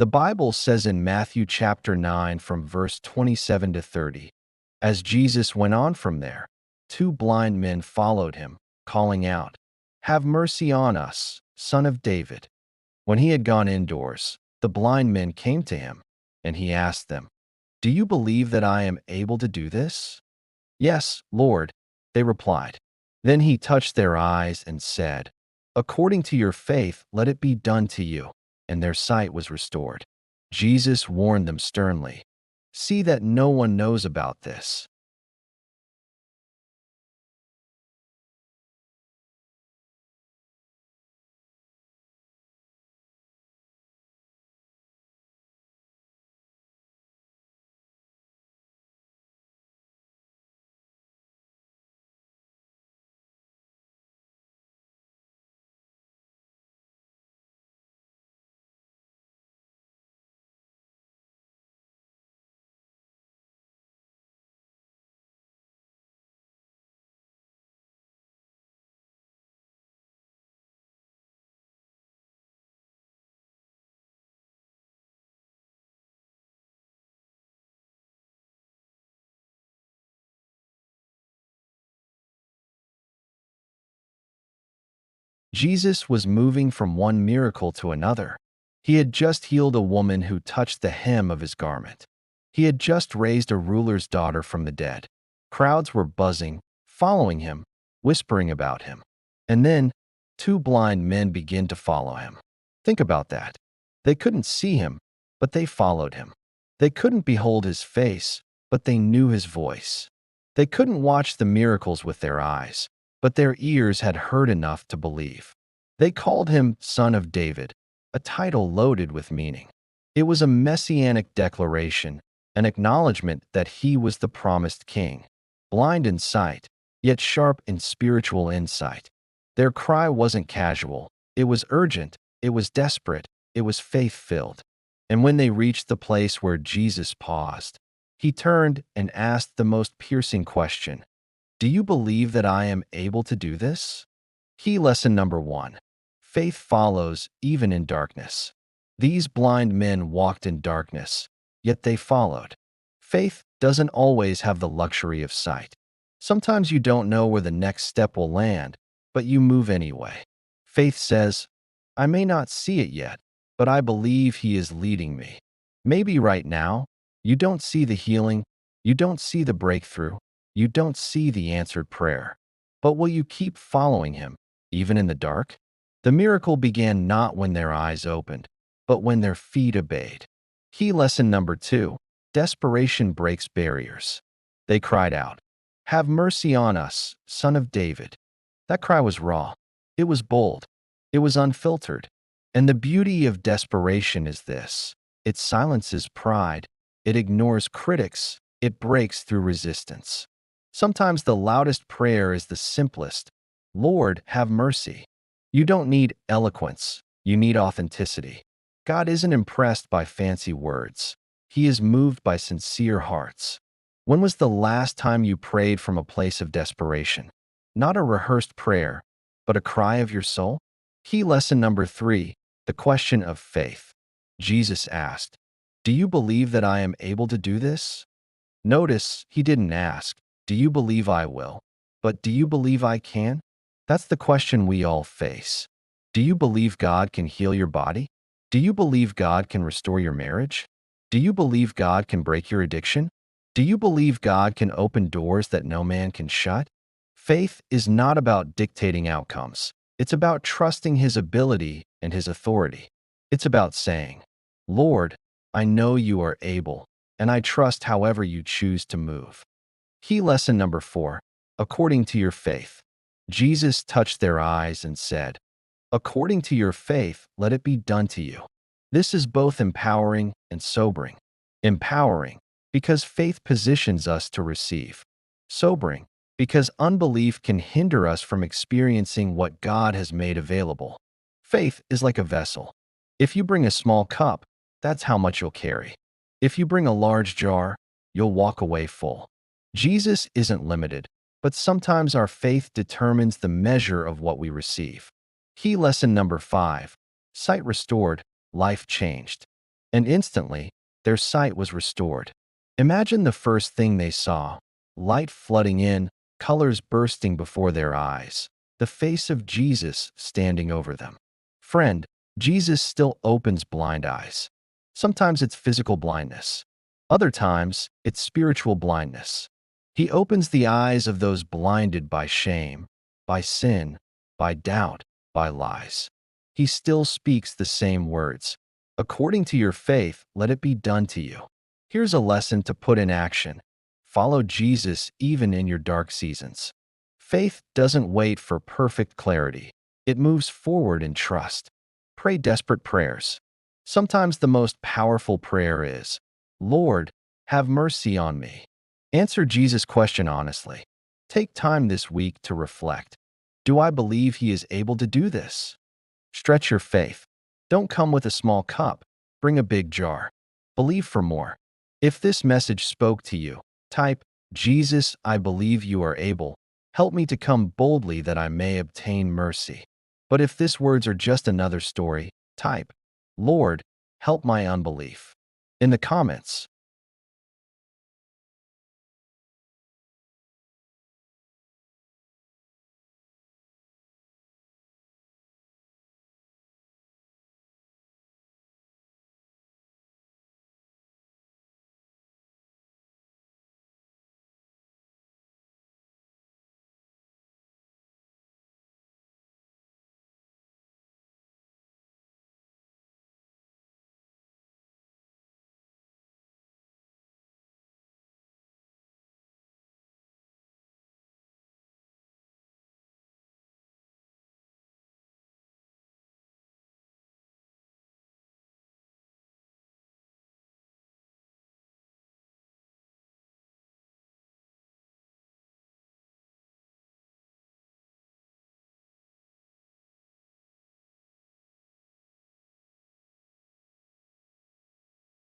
The Bible says in Matthew chapter 9 from verse 27 to 30, as Jesus went on from there, two blind men followed him, calling out, "Have mercy on us, Son of David." When he had gone indoors, the blind men came to him, and he asked them, "Do you believe that I am able to do this?" "Yes, Lord," they replied. Then he touched their eyes and said, "According to your faith, let it be done to you." And their sight was restored. Jesus warned them sternly, "See that no one knows about this." Jesus was moving from one miracle to another. He had just healed a woman who touched the hem of his garment. He had just raised a ruler's daughter from the dead. Crowds were buzzing, following him, whispering about him. And then, two blind men began to follow him. Think about that. They couldn't see him, but they followed him. They couldn't behold his face, but they knew his voice. They couldn't watch the miracles with their eyes, but their ears had heard enough to believe. They called him Son of David, a title loaded with meaning. It was a messianic declaration, an acknowledgement that he was the promised king, blind in sight, yet sharp in spiritual insight. Their cry wasn't casual, it was urgent, it was desperate, it was faith-filled. And when they reached the place where Jesus paused, he turned and asked the most piercing question, "Do you believe that I am able to do this?" Key lesson number 1. Faith follows even in darkness. These blind men walked in darkness, yet they followed. Faith doesn't always have the luxury of sight. Sometimes you don't know where the next step will land, but you move anyway. Faith says, "I may not see it yet, but I believe He is leading me." Maybe right now, you don't see the healing, you don't see the breakthrough, you don't see the answered prayer. But will you keep following Him, even in the dark? The miracle began not when their eyes opened, but when their feet obeyed. Key lesson number 2. Desperation breaks barriers. They cried out, "Have mercy on us, Son of David." That cry was raw. It was bold. It was unfiltered. And the beauty of desperation is this: it silences pride. It ignores critics. It breaks through resistance. Sometimes the loudest prayer is the simplest. "Lord, have mercy." You don't need eloquence. You need authenticity. God isn't impressed by fancy words. He is moved by sincere hearts. When was the last time you prayed from a place of desperation? Not a rehearsed prayer, but a cry of your soul? Key lesson number 3, the question of faith. Jesus asked, "Do you believe that I am able to do this?" Notice, he didn't ask, "Do you believe I will?" but "Do you believe I can?" That's the question we all face. Do you believe God can heal your body? Do you believe God can restore your marriage? Do you believe God can break your addiction? Do you believe God can open doors that no man can shut? Faith is not about dictating outcomes. It's about trusting His ability and His authority. It's about saying, "Lord, I know you are able, and I trust however you choose to move." Key lesson number 4. According to your faith. Jesus touched their eyes and said, "According to your faith, let it be done to you." This is both empowering and sobering. Empowering, because faith positions us to receive. Sobering, because unbelief can hinder us from experiencing what God has made available. Faith is like a vessel. If you bring a small cup, that's how much you'll carry. If you bring a large jar, you'll walk away full. Jesus isn't limited, but sometimes our faith determines the measure of what we receive. Key lesson number 5. Sight restored, life changed. and instantly, their sight was restored. Imagine the first thing they saw: light flooding in, colors bursting before their eyes, the face of Jesus standing over them. Friend, Jesus still opens blind eyes. Sometimes it's physical blindness. Other times, it's spiritual blindness. He opens the eyes of those blinded by shame, by sin, by doubt, by lies. He still speaks the same words. According to your faith, let it be done to you. Here's a lesson to put in action. Follow Jesus even in your dark seasons. Faith doesn't wait for perfect clarity. It moves forward in trust. Pray desperate prayers. Sometimes the most powerful prayer is, Lord, have mercy on me. Answer Jesus' question honestly. Take time this week to reflect. Do I believe He is able to do this? Stretch your faith. Don't come with a small cup. Bring a big jar. Believe for more. If this message spoke to you, type, Jesus, I believe you are able. Help me to come boldly that I may obtain mercy. But if these words are just another story, type, Lord, help my unbelief. In the comments,